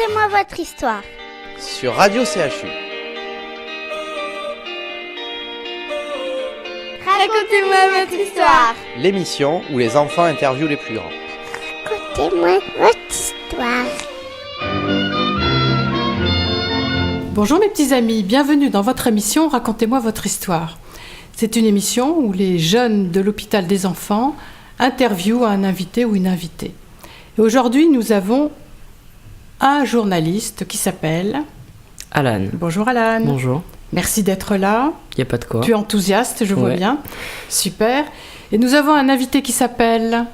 Racontez-moi votre histoire. Sur Radio CHU. Racontez-moi votre histoire. L'émission où les enfants interviewent les plus grands. Racontez-moi votre histoire. Bonjour mes petits amis, bienvenue dans votre émission Racontez-moi votre histoire. C'est une émission où les jeunes de l'hôpital des enfants interviewent un invité ou une invitée. Et aujourd'hui, nous avons un journaliste qui s'appelle... Alan. Bonjour Alan. Bonjour. Merci d'être là. Il n'y a pas de quoi. Tu es enthousiaste, je vois Ouais. bien. Super. Et nous avons un invité qui s'appelle...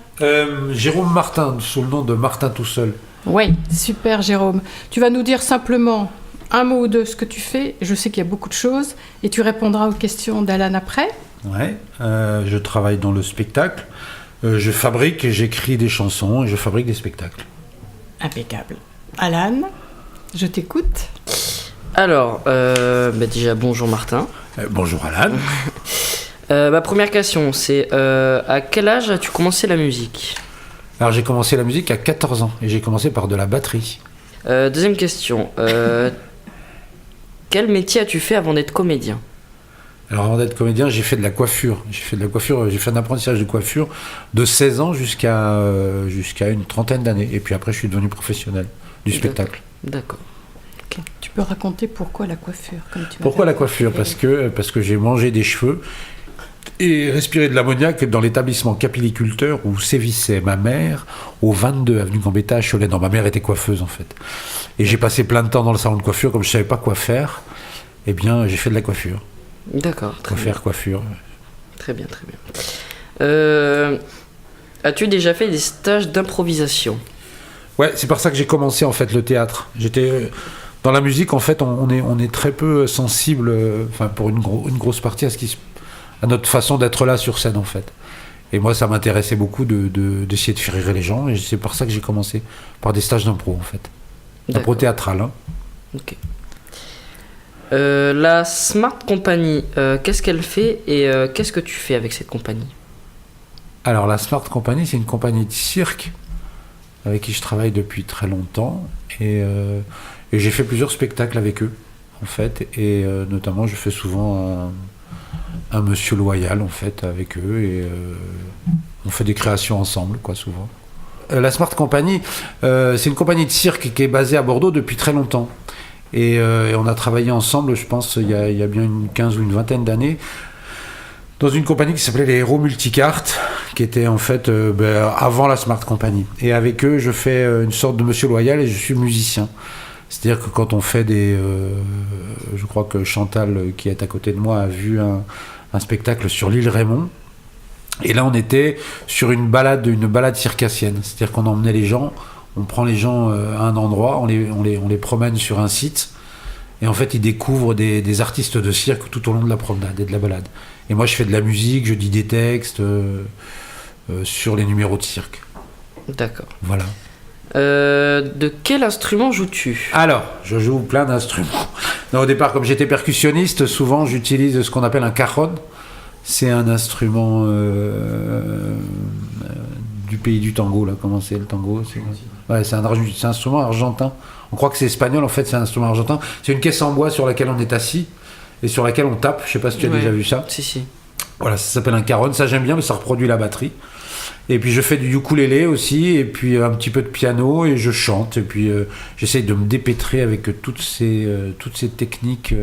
Jérôme Martin, sous le nom de Martin tout seul. Oui, super Jérôme. Tu vas nous dire simplement un mot ou deux ce que tu fais. Je sais qu'il y a beaucoup de choses et tu répondras aux questions d'Alan après. Ouais, je travaille dans le spectacle. Je fabrique et j'écris des chansons et je fabrique des spectacles. Impeccable. Alan, je t'écoute. Alors, déjà, bonjour Martin. Bonjour Alan. Ma première question, c'est à quel âge as-tu commencé la musique ? Alors j'ai commencé la musique à 14 ans et j'ai commencé par de la batterie. Deuxième question, quel métier as-tu fait avant d'être comédien ? Alors avant d'être comédien, j'ai fait de la coiffure. J'ai fait un apprentissage de coiffure de 16 ans jusqu'à une trentaine d'années. Et puis après, je suis devenu professionnel du spectacle. D'accord. Tu peux raconter pourquoi la coiffure comme tu m'as Pourquoi fait la coiffure ? Parce que j'ai mangé des cheveux et respiré de l'ammoniac dans l'établissement capilliculteur où sévissait ma mère au 22 avenue Gambetta à Cholet. Non, ma mère était coiffeuse en fait. Et j'ai passé plein de temps dans le salon de coiffure, comme je ne savais pas quoi faire, eh bien j'ai fait de la coiffure. D'accord, très bien. Coiffure. Très bien, très bien. As-tu déjà fait des stages d'improvisation ? Ouais, c'est par ça que j'ai commencé en fait le théâtre. J'étais dans la musique en fait, on est très peu sensible, pour une grosse partie à notre façon d'être là sur scène en fait. Et moi, ça m'intéressait beaucoup d'essayer de faire rire les gens, et c'est par ça que j'ai commencé par des stages d'impro en fait, d'impro théâtral. Hein. Ok. La Smart Company, qu'est-ce qu'elle fait et qu'est-ce que tu fais avec cette compagnie ? Alors la Smart Company, c'est une compagnie de cirque avec qui je travaille depuis très longtemps, et j'ai fait plusieurs spectacles avec eux en fait, et notamment je fais souvent un Monsieur Loyal en fait avec eux, et on fait des créations ensemble quoi souvent. La Smart Company, c'est une compagnie de cirque qui est basée à Bordeaux depuis très longtemps. Et on a travaillé ensemble, je pense, il y a bien une 15 ou une vingtaine d'années, dans une compagnie qui s'appelait les Héros Multicartes, qui était en fait avant la Smart Company. Et avec eux, je fais une sorte de Monsieur Loyal et je suis musicien. C'est-à-dire que quand on fait je crois que Chantal, qui est à côté de moi, a vu un spectacle sur l'île Raymond. Et là, on était sur une balade circassienne. C'est-à-dire qu'on emmenait les gens... On prend les gens à un endroit, on les promène sur un site, et en fait ils découvrent des artistes de cirque tout au long de la promenade et de la balade. Et moi je fais de la musique, je dis des textes sur les numéros de cirque. D'accord. Voilà. De quel instrument joues-tu ? Alors, je joue plein d'instruments. Non, au départ, comme j'étais percussionniste, souvent j'utilise ce qu'on appelle un cajon. C'est un instrument du pays du tango, là. Comment c'est le tango ? C'est un instrument argentin. On croit que c'est espagnol, en fait c'est un instrument argentin. C'est une caisse en bois sur laquelle on est assis et sur laquelle on tape. Je sais pas si tu as déjà vu ça. Si. Voilà, ça s'appelle un cajon. Ça j'aime bien, mais ça reproduit la batterie. Et puis je fais du ukulélé aussi, et puis un petit peu de piano, et je chante. Et puis j'essaye de me dépêtrer avec toutes ces techniques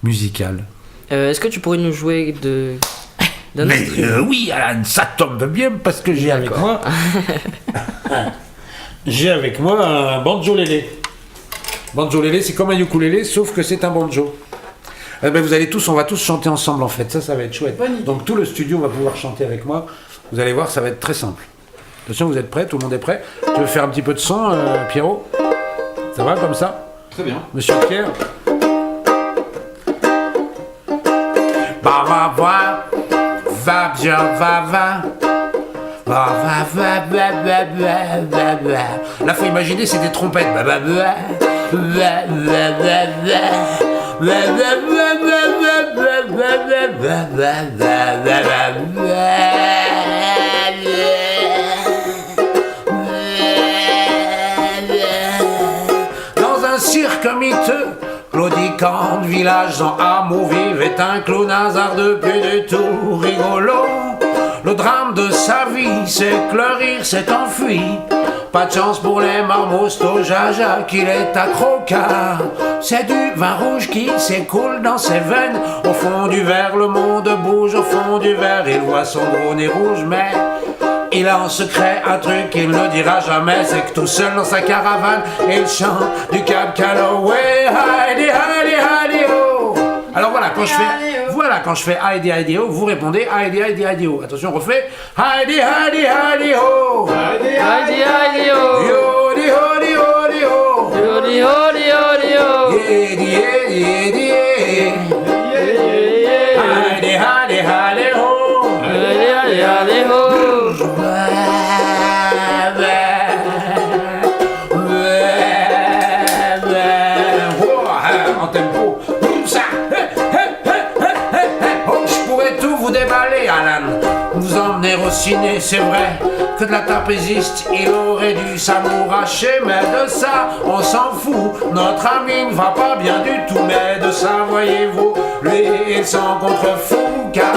musicales. Est-ce que tu pourrais nous jouer d'un instrument ? Oui, Alan, ça tombe bien parce que j'ai avec moi... J'ai avec moi un banjo-lélé. Banjo-lélé, c'est comme un ukulélé, sauf que c'est un banjo. On va tous chanter ensemble en fait, ça va être chouette. Donc tout le studio va pouvoir chanter avec moi. Vous allez voir, ça va être très simple. Attention, vous êtes prêts ? Tout le monde est prêt ? Tu veux faire un petit peu de son, Pierrot ? Ça va comme ça ? Très bien. Monsieur Pierre ? Va bien, va. Là, faut imaginer, c'est des trompettes. mythe. Claudicante, village en amour vive, est un clown hasardeux, plus du tout rigolo. Le drame de sa vie, c'est que le rire s'est enfui. Pas de chance pour les marmots, au jaja qu'il est accro, car c'est du vin rouge qui s'écoule dans ses veines. Au fond du verre, le monde bouge, au fond du verre, il voit son gros nez rouge, mais il a en secret un truc qu'il ne dira jamais, c'est que tout seul dans sa caravane, il chante du Cab Calloway. Heidi, Heidi, Heidi, ho. Alors voilà, quand je fais Heidi, Heidi, ho, vous répondez Heidi, Heidi, Heidi, ho. Attention, on refait Heidi, Heidi, Heidi, ho. Heidi, Heidi, ho. Yodi, hodi, hodi, ho. Yodi, hodi, hodi, ho. Yedi, yedi, yedi, yedi. Heidi, Heidi, Heidi, ho. Heidi, Heidi, Heidi, ho. En tempo, comme ça. Oh, je pourrais tout vous déballer, Alan. Vous emmener au ciné, c'est vrai que de la tape existe, il aurait dû s'amouracher, mais de ça, on s'en fout. Notre ami ne va pas bien du tout, mais de ça, voyez-vous, lui, il s'en contrefou, car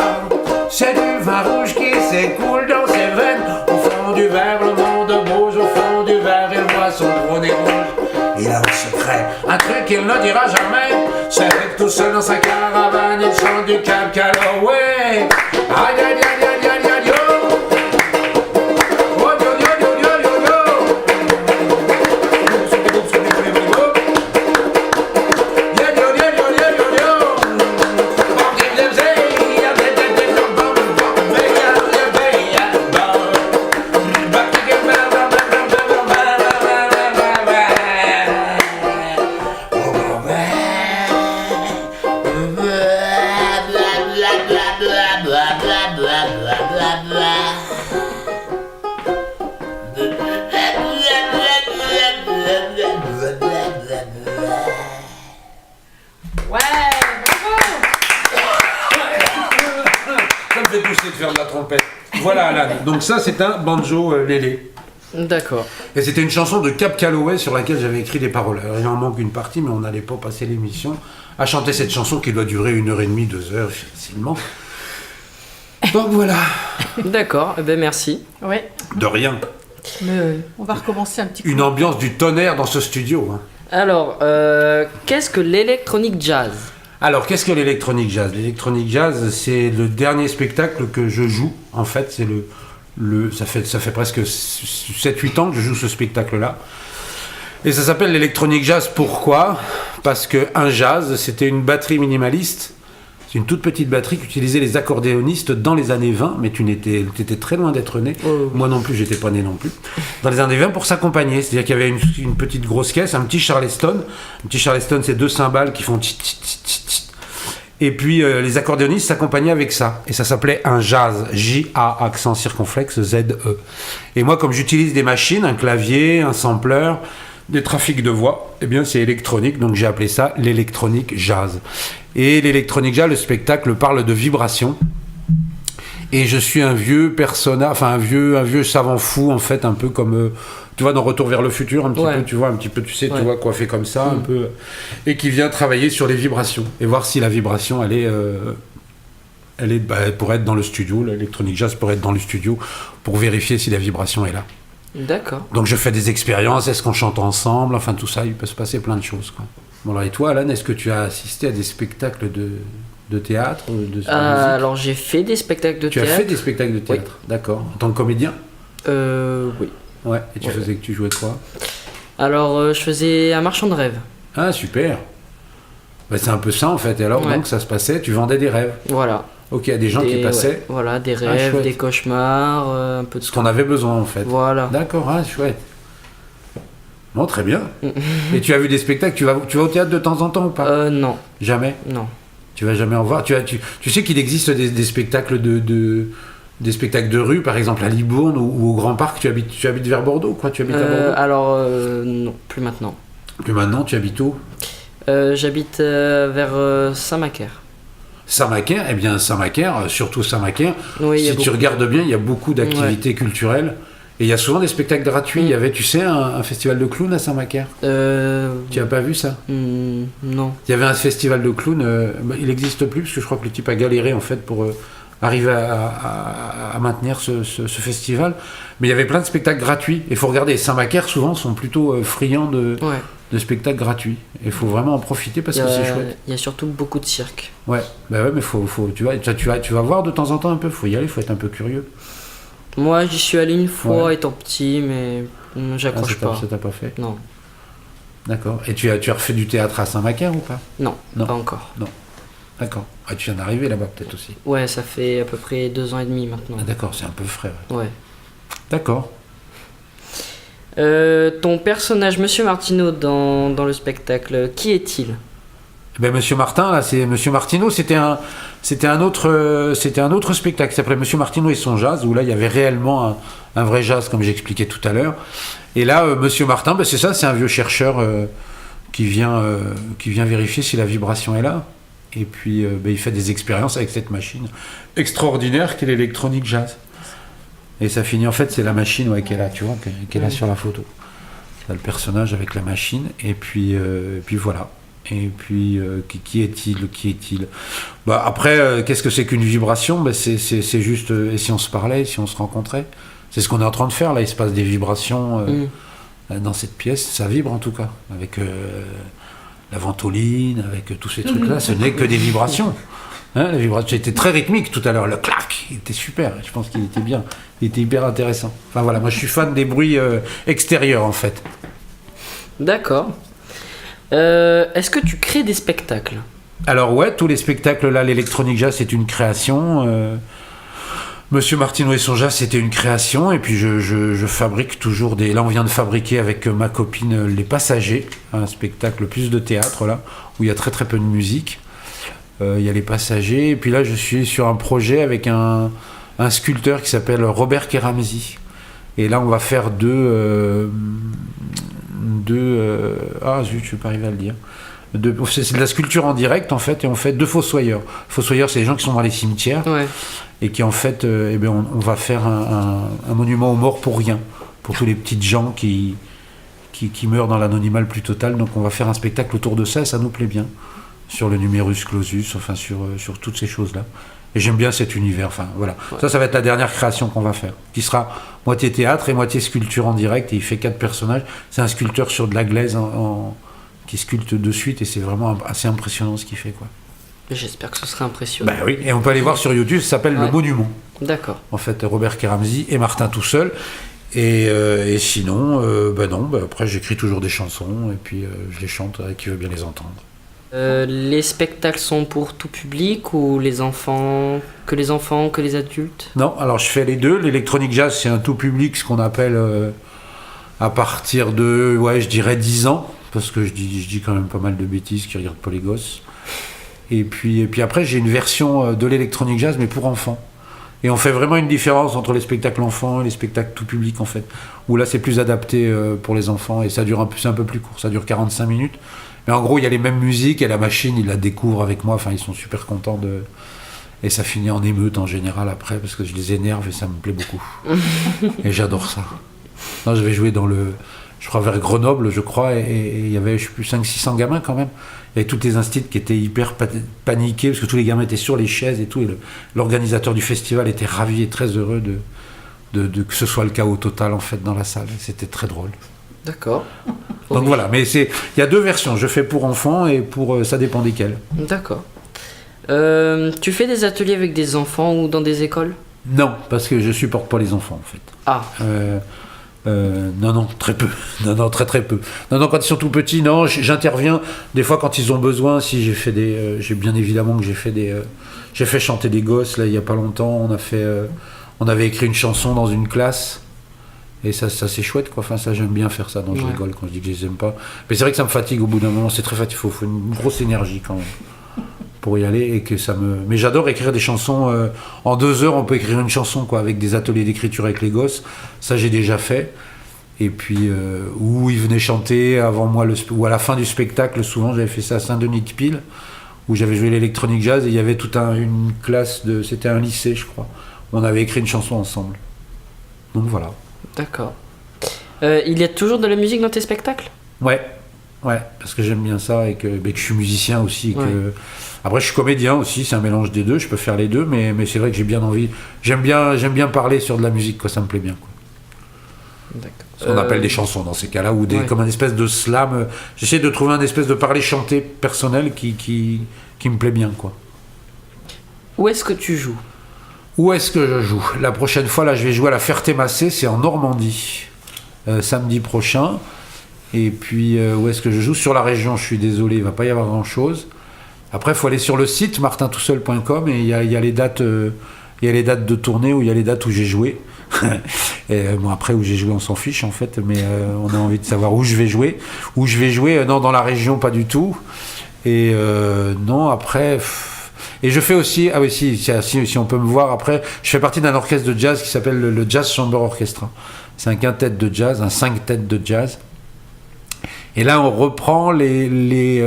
c'est du vin rouge qui s'écoule dans ses veines. Au fond du verre, le monde bouge, au fond du verre, il voit son gros nez rouge. Il a un secret, un truc qu'il ne dira jamais, c'est que tout seul dans sa caravane, il chante du Cab Calloway. Aïe, aïe, aïe, aïe, aïe, aïe, yo. Oh, yo, yo, yo, yo, yo, yo. Yo, yo, yo, yo, yo, yo, yo. Ouais, bravo. Ça me fait pousser de faire de la trompette. Voilà, Alan. Donc ça, c'est un banjo lélé. D'accord. Et c'était une chanson de Cab Calloway sur laquelle j'avais écrit des paroles. Alors, il en manque une partie, mais on n'allait pas passer l'émission à chanter cette chanson qui doit durer 1h30, 2 heures facilement. Donc voilà. D'accord, eh ben merci. Ouais, De rien. mais on va recommencer un petit coup. Une ambiance du tonnerre dans ce studio. Hein. Alors, qu'est-ce que l'électronique jazz? Alors, qu'est-ce que l'électronique jazz? L'électronique jazz, c'est le dernier spectacle que je joue. En fait, c'est ça fait presque 7-8 ans que je joue ce spectacle-là. Et ça s'appelle l'électronique jazz. Pourquoi? Parce qu'un jazz, c'était une batterie minimaliste. C'est une toute petite batterie qu'utilisaient les accordéonistes dans les années 20, mais tu étais très loin d'être né. Oh. Moi non plus, j'étais pas né non plus. Dans les années 20 pour s'accompagner. C'est-à-dire qu'il y avait une petite grosse caisse, un petit Charleston. Un petit Charleston, c'est 2 cymbales qui font tchit, tchit, tchit, tchit. Et puis les accordéonistes s'accompagnaient avec ça. Et ça s'appelait un jazz. J-A, accent circonflexe, Z-E. Et moi, comme j'utilise des machines, un clavier, un sampler, des trafics de voix, eh bien c'est électronique, donc j'ai appelé ça l'électronique jazz. Et l'électronique jazz, le spectacle parle de vibration. Et je suis un vieux un vieux savant fou, en fait, un peu comme, tu vois, dans Retour vers le futur, un petit peu, tu vois, un petit peu, tu sais, tu vois, coiffé comme ça, un peu, et qui vient travailler sur les vibrations, et voir si la vibration, elle pourrait être dans le studio, l'électronique jazz pourrait être dans le studio, pour vérifier si la vibration est là. D'accord. Donc je fais des expériences, est-ce qu'on chante ensemble, enfin tout ça, il peut se passer plein de choses, quoi. Bon, alors, et toi, Alan, est-ce que tu as assisté à des spectacles de théâtre, de musique? Alors j'ai fait des spectacles de théâtre. Tu as fait des spectacles de théâtre, d'accord. En tant que comédien? Oui. Ouais, et tu faisais que tu jouais quoi? Alors je faisais un marchand de rêves. Ah, super. Bah, c'est un peu ça en fait, et alors donc ça se passait, tu vendais des rêves. Voilà. Ok, il y a des gens qui passaient. Ouais, voilà, des rêves, des cauchemars, un peu de ce qu'on avait besoin en fait. Voilà. D'accord, ah, chouette. Bon, très bien. Et tu as vu des spectacles, tu vas au théâtre de temps en temps ou pas? Non. Jamais? Non. Tu vas jamais en voir? Tu sais qu'il existe des spectacles des spectacles de rue, par exemple à Libourne ou au Grand Parc. Tu habites vers Bordeaux, quoi? Tu habites à Bordeaux? Alors, non, plus maintenant. Plus maintenant, tu habites où? J'habite vers Saint-Macaire. Saint-Macaire, eh bien Saint-Macaire, surtout Saint-Macaire, oui, si tu regardes bien, il y a beaucoup d'activités culturelles Et il y a souvent des spectacles gratuits. Il y avait, tu sais, un festival de clowns à Saint-Macaire. Tu n'as pas vu ça? Non. Il y avait un festival de clowns, il n'existe plus parce que je crois que le type a galéré en fait pour arriver à maintenir ce festival. Mais il y avait plein de spectacles gratuits. Il faut regarder, Saint-Macaire souvent sont plutôt friands de spectacles gratuits. Et il faut vraiment en profiter parce que c'est chouette. Il y a surtout beaucoup de cirque. Ouais, bah ouais, mais tu vas voir de temps en temps un peu, faut y aller, faut être un peu curieux. Moi, j'y suis allé une fois étant petit, mais j'accroche pas. Ça t'a pas fait? Non. D'accord. Et tu as refait du théâtre à Saint-Macaire ou pas? Non, pas encore. Non. D'accord. Ah, tu viens d'arriver là-bas peut-être aussi? Ouais, ça fait à peu près 2 ans et demi maintenant. Ah, d'accord, c'est un peu frais. Ouais. D'accord. Ton personnage, Monsieur Martineau, dans le spectacle, qui est-il? Ben, Monsieur Martin, là, c'est Monsieur Martineau, c'était un autre spectacle qui s'appelait Monsieur Martineau et son jazz, où là, il y avait réellement un vrai jazz, comme j'expliquais tout à l'heure. Et là, Monsieur Martin, ben, c'est ça, c'est un vieux chercheur qui vient vérifier si la vibration est là. Et puis, ben, il fait des expériences avec cette machine extraordinaire qu'est l'électronique jazz. Et ça finit, en fait, c'est la machine qui est là, tu vois, qui est là sur la photo. C'est le personnage avec la machine, et puis voilà. Et puis, qui est-il? Bah, après, qu'est-ce que c'est qu'une vibration? Bah, c'est juste, et si on se parlait, si on se rencontrait? C'est ce qu'on est en train de faire, là. Il se passe des vibrations dans cette pièce. Ça vibre, en tout cas, avec la ventoline, avec tous ces trucs-là. Ce n'est que des vibrations. Hein, la vibration était très rythmique tout à l'heure. Le clac, il était super. Je pense qu'il était bien. Il était hyper intéressant. Enfin, voilà, moi, je suis fan des bruits extérieurs, en fait. D'accord. Est-ce que tu crées des spectacles? Alors ouais, tous les spectacles là, l'électronique jazz c'est une création. Monsieur Martineau et son jazz c'était une création. Et puis je fabrique toujours des... Là on vient de fabriquer avec ma copine Les Passagers, un spectacle plus de théâtre là, où il y a très très peu de musique. Il y a Les Passagers. Et puis là je suis sur un projet avec un sculpteur qui s'appelle Robert Keramzi. Et là on va faire deux zut, je ne vais pas arriver à le dire. C'est de la sculpture en direct en fait, et on fait 2 fossoyeurs. Fossoyeurs, c'est les gens qui sont dans les cimetières, et qui en fait, on va faire un monument aux morts pour rien, pour tous les petites gens qui meurent dans l'anonymat le plus total. Donc on va faire un spectacle autour de ça, et ça nous plaît bien, sur le numerus clausus, enfin sur toutes ces choses-là. Et j'aime bien cet univers, enfin voilà. Ouais. Ça va être la dernière création qu'on va faire, qui sera moitié théâtre et moitié sculpture en direct, et il fait 4 personnages. C'est un sculpteur sur de la glaise qui sculpte de suite, et c'est vraiment assez impressionnant ce qu'il fait, quoi. J'espère que ce sera impressionnant. Ben oui, et on peut aller voir sur YouTube, ça s'appelle Le Monument. D'accord. En fait, Robert Keramzi et Martin tout seul. Et sinon, après j'écris toujours des chansons, et puis je les chante avec qui veut bien les entendre. Les spectacles sont pour tout public ou que les enfants, que les adultes? Non, alors je fais les deux. L'électronique jazz, c'est un tout public, ce qu'on appelle à partir de, je dirais 10 ans, parce que je dis quand même pas mal de bêtises qui regardent pas les gosses. Et puis après, j'ai une version de l'électronique jazz, mais pour enfants. Et on fait vraiment une différence entre les spectacles enfants et les spectacles tout public, en fait. Où là, c'est plus adapté pour les enfants, et ça dure c'est un peu plus court, ça dure 45 minutes. Mais en gros, il y a les mêmes musiques, et la machine, ils la découvrent avec moi. Enfin, ils sont super contents et ça finit en émeute en général après, parce que je les énerve et ça me plaît beaucoup. Et j'adore ça. Non, je vais jouer je crois vers Grenoble, je crois, et il y avait, je sais plus, 500-600 gamins quand même. Il y avait toutes les instituts qui étaient hyper paniqués, parce que tous les gamins étaient sur les chaises et tout. Et l'organisateur du festival était ravi et très heureux de que ce soit le chaos total, en fait, dans la salle. C'était très drôle. D'accord. Donc voilà, mais il y a 2 versions. Je fais pour enfants et pour... ça dépend desquels. D'accord. Tu fais des ateliers avec des enfants ou dans des écoles? Non, parce que je supporte pas les enfants, en fait. Ah. Non, très peu. Non, très peu. Non, quand ils sont tout petits, non, j'interviens. Des fois, quand ils ont besoin, si j'ai fait j'ai bien évidemment que j'ai fait chanter des gosses, là, il y a pas longtemps. On avait écrit une chanson dans une classe. Et ça c'est chouette, quoi. Enfin, ça, j'aime bien faire ça. Donc je rigole quand je dis que je les aime pas. Mais c'est vrai que ça me fatigue au bout d'un moment. C'est très fatigant. Il faut une grosse énergie quand même pour y aller, et que ça me. Mais j'adore écrire des chansons. En 2 heures, on peut écrire une chanson, quoi, avec des ateliers d'écriture avec les gosses. Ça, j'ai déjà fait. Et puis où ils venaient chanter avant moi, ou à la fin du spectacle. Souvent, j'avais fait ça à Saint-Denis-de-Pile, où j'avais joué l'électronique jazz, et il y avait toute une classe c'était un lycée, je crois. Où on avait écrit une chanson ensemble. Donc voilà. D'accord. Il y a toujours de la musique dans tes spectacles ? Ouais, parce que j'aime bien ça et que je suis musicien aussi. Et que... Ouais. Après, je suis comédien aussi, c'est un mélange des deux, je peux faire les deux, mais c'est vrai que j'ai bien envie. J'aime bien parler sur de la musique, quoi, ça me plaît bien. Quoi. D'accord. Ce qu'on appelle des chansons dans ces cas-là, ou Ouais. comme un espèce de slam. J'essaie de trouver un espèce de parler chanté personnel qui me plaît bien, quoi. Où est-ce que tu joues ? Où est-ce que je joue ? La prochaine fois, là, je vais jouer à la Ferté-Massé, c'est en Normandie, samedi prochain. Et puis, où est-ce que je joue ? Sur la région, je suis désolé, il ne va pas y avoir grand-chose. Après, il faut aller sur le site martintoutseul.com et il y a les dates de tournée, où il y a les dates où j'ai joué. Et, après, où j'ai joué, on s'en fiche, en fait, mais on a envie de savoir où je vais jouer. Où je vais jouer, non, dans la région, pas du tout. Et non, après... Et je fais aussi, ah oui, si on peut me voir après, je fais partie d'un orchestre de jazz qui s'appelle le Jazz Chamber Orchestra. C'est un quintet de jazz, un 5 têtes de jazz. Et là, on reprend les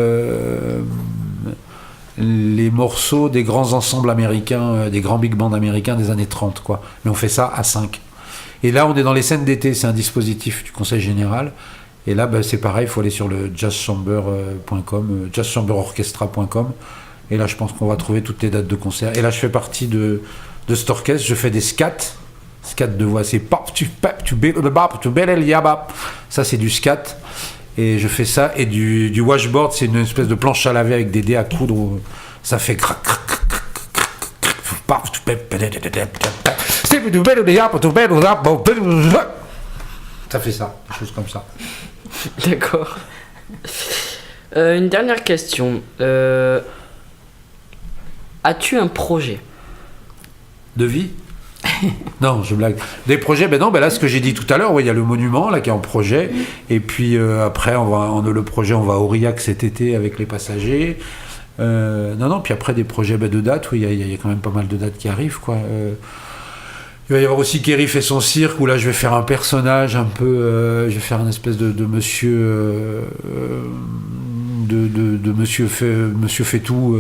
morceaux des grands ensembles américains, des grands big bands américains des années 30, quoi. Mais on fait ça à 5. Et là, on est dans les scènes d'été, c'est un dispositif du Conseil Général. Et là, c'est pareil, il faut aller sur le jazzchamber.com, jazzchamberorchestra.com. Et là, je pense qu'on va trouver toutes les dates de concert. Et là, je fais partie de cet orchestre. Je fais des scats de voix. C'est pop, tu pep, tu bap, tu belel yabap. Ça, c'est du scat. Et je fais ça. Et du washboard, c'est une espèce de planche à laver avec des dés à coudre. Ça fait crac, crac, crac, crac, crac. Ça fait ça, des choses comme ça. D'accord. Une dernière question. As-tu un projet ? De vie ? Non, je blague. Des projets, non, là, ce que j'ai dit tout à l'heure, il y a le monument, là, qui est en projet. Et puis, après, le projet, on va à Aurillac cet été avec les passagers. Non, puis après, des projets de dates, il y a quand même pas mal de dates qui arrivent, quoi. Il va y avoir aussi Kerry fait son cirque, où là, je vais faire un personnage un peu... je vais faire une espèce de monsieur... de monsieur fait tout...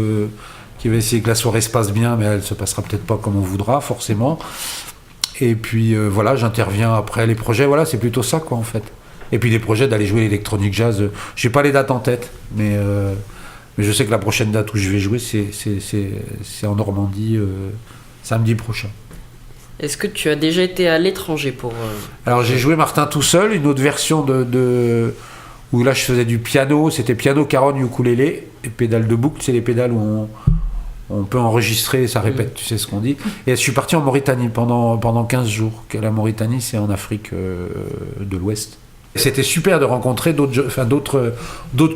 qui va essayer que la soirée se passe bien, mais elle se passera peut-être pas comme on voudra, forcément. Et puis voilà, j'interviens après les projets, voilà, c'est plutôt ça, quoi, en fait. Et puis les projets d'aller jouer l'électronique jazz, j'ai pas les dates en tête, mais je sais que la prochaine date où je vais jouer, c'est en Normandie, samedi prochain. Est-ce que tu as déjà été à l'étranger pour... Alors j'ai joué Martin tout seul, une autre version où là je faisais du piano, c'était piano, caronne, ukulélé, et pédale de boucle, c'est les pédales où on peut enregistrer, ça répète, tu sais ce qu'on dit. Et je suis parti en Mauritanie pendant 15 jours. La Mauritanie, c'est en Afrique de l'Ouest. Et c'était super de rencontrer d'autres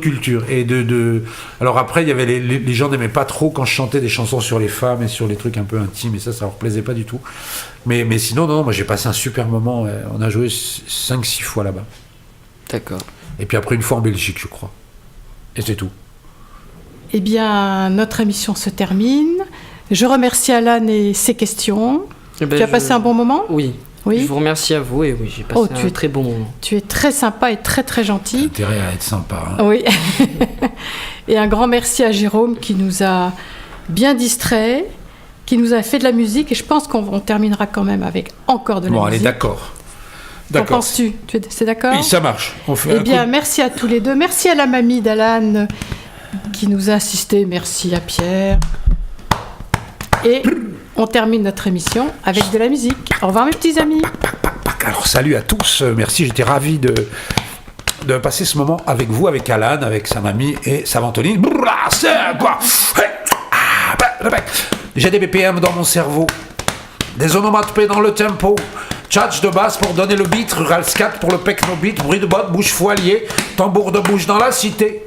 cultures. Et alors après, il y avait les gens n'aimaient pas trop quand je chantais des chansons sur les femmes et sur les trucs un peu intimes, et ça leur plaisait pas du tout. Mais sinon, non, moi j'ai passé un super moment. On a joué 5-6 fois là-bas. D'accord. Et puis après, une fois en Belgique, je crois. Et c'est tout. Eh bien, notre émission se termine. Je remercie Alan et ses questions. Tu as passé un bon moment ? Oui. Oui. Je vous remercie à vous et oui, j'ai passé un très bon moment. Tu es très sympa et très très gentil. Intérêt à être sympa. Hein. Oui. Et un grand merci à Jérôme qui nous a bien distraits, qui nous a fait de la musique. Et je pense qu'on terminera quand même avec encore de la musique. Bon, allez, d'accord. Qu'en penses-tu ? C'est d'accord ? Oui, ça marche. On fait Eh bien, merci à tous les deux. Merci à la mamie d'Alan qui nous a assistés. Merci à Pierre. Et on termine notre émission avec de la musique. Au revoir mes petits amis. Alors salut à tous, merci, j'étais ravi de passer ce moment avec vous, avec Alan, avec sa mamie et sa ventoline. J'ai des BPM dans mon cerveau, des onomatopées dans le tempo, tchatch de basse pour donner le beat, rural scat pour le pecno-beat, bruit de botte, bouche foilier, tambour de bouche dans la cité.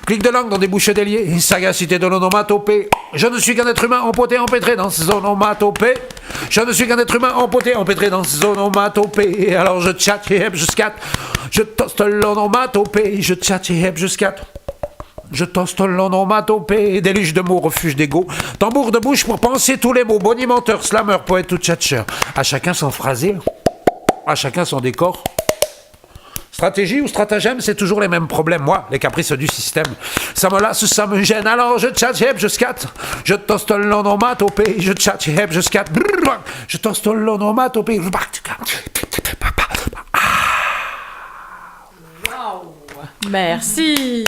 Clic de langue dans des bouches déliées, sagacité de l'onomatopée. Je ne suis qu'un être humain empoté, empêtré dans ces onomatopées. Je ne suis qu'un être humain empoté, empêtré dans ces onomatopées. Alors je tchatche et hep, je scatte. Je toste l'onomatopée. Je tchatche et hep, je scatte. Je toste l'onomatopée. Déluge de mots, refuge d'ego. Tambour de bouche pour penser tous les mots. Bonimenteur, slammer, poète ou tchatcheur. À chacun son phrasé. À chacun son décor. Stratégie ou stratagème, c'est toujours les mêmes problèmes. Moi, les caprices du système, ça me lasse, ça me gêne. Alors je tchatche, je scatte. Je toste l'onomatopée. Je tchatche, je scatte. Je toste l'onomatopée. Merci.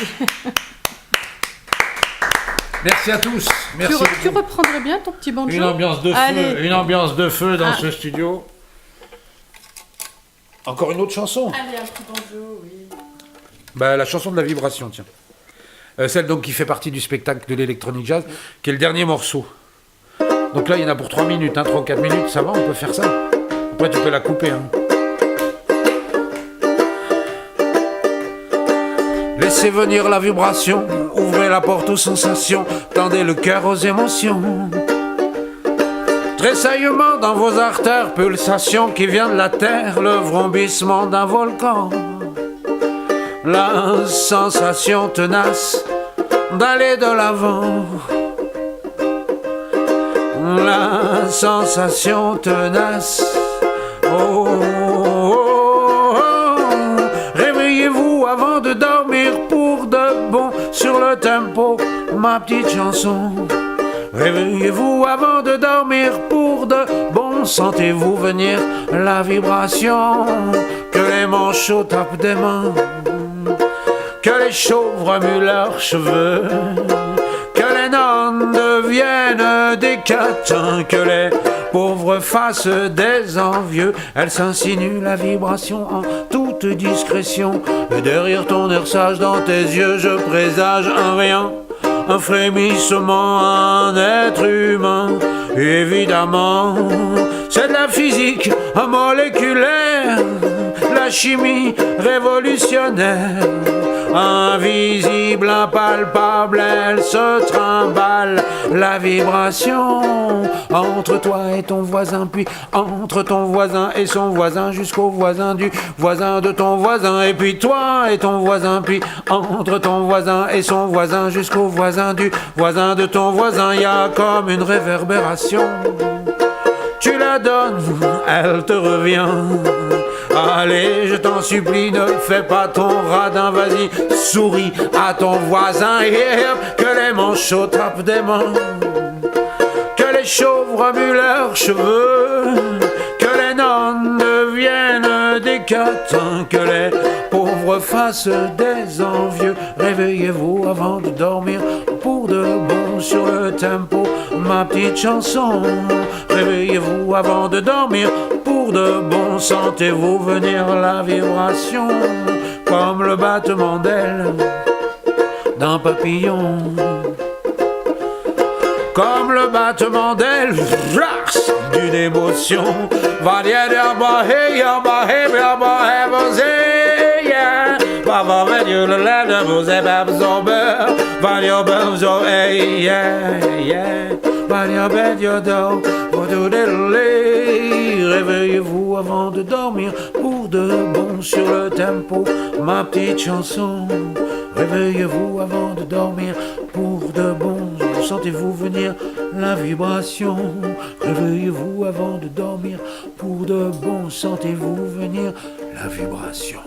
Merci à tous. Merci. Tu reprendrais bien ton petit banjo? Une ambiance de feu dans ce studio. Encore une autre chanson? Allez, un petit banjo, oui. La chanson de la vibration, tiens. Celle donc qui fait partie du spectacle de l'Electronic Jazz, qui est le dernier morceau. Donc là, il y en a pour 3 minutes, 3 ou 4 minutes, ça va, on peut faire ça. Après, tu peux la couper. Laissez venir la vibration, ouvrez la porte aux sensations, tendez le cœur aux émotions. Tressaillement dans vos artères, pulsation qui vient de la terre, le vrombissement d'un volcan. La sensation tenace d'aller de l'avant. La sensation tenace. Oh, oh, oh, oh. Réveillez-vous avant de dormir pour de bon sur le tempo, ma petite chanson. Réveillez-vous avant de dormir pour de bon, sentez-vous venir la vibration. Que les manchots tapent des mains, que les chauves remuent leurs cheveux, que les nonnes deviennent des catins, que les pauvres fassent des envieux. Elle s'insinue la vibration en toute discrétion, et derrière ton air sage dans tes yeux je présage un rien, un frémissement, un être humain. Évidemment, c'est de la physique moléculaire, la chimie révolutionnaire. Invisible, impalpable, elle se trimballe, la vibration entre toi et ton voisin, puis entre ton voisin et son voisin, jusqu'au voisin du voisin de ton voisin, et puis toi et ton voisin, puis entre ton voisin et son voisin, jusqu'au voisin du voisin de ton voisin. Y a comme une réverbération, tu la donnes, elle te revient. Allez, je t'en supplie, ne fais pas ton radin, vas-y, souris à ton voisin. Yeah, que les manchots tapent des mains, que les chauves remuent leurs cheveux, que les nonnes deviennent des catins, que les pauvres fassent des envieux. Réveillez-vous avant de dormir pour de bon sur le tempo, ma petite chanson. Réveillez-vous avant de dormir pour de bon, sentez-vous venir la vibration, comme le battement d'ailes d'un papillon, comme le battement d'ailes d'une émotion. Réveillez-vous avant de dormir pour de bon sur le tempo, ma petite chanson. Réveillez-vous avant de dormir pour de bon, sentez-vous venir la vibration. Réveillez-vous avant de dormir pour de bon, sentez-vous venir la vibration.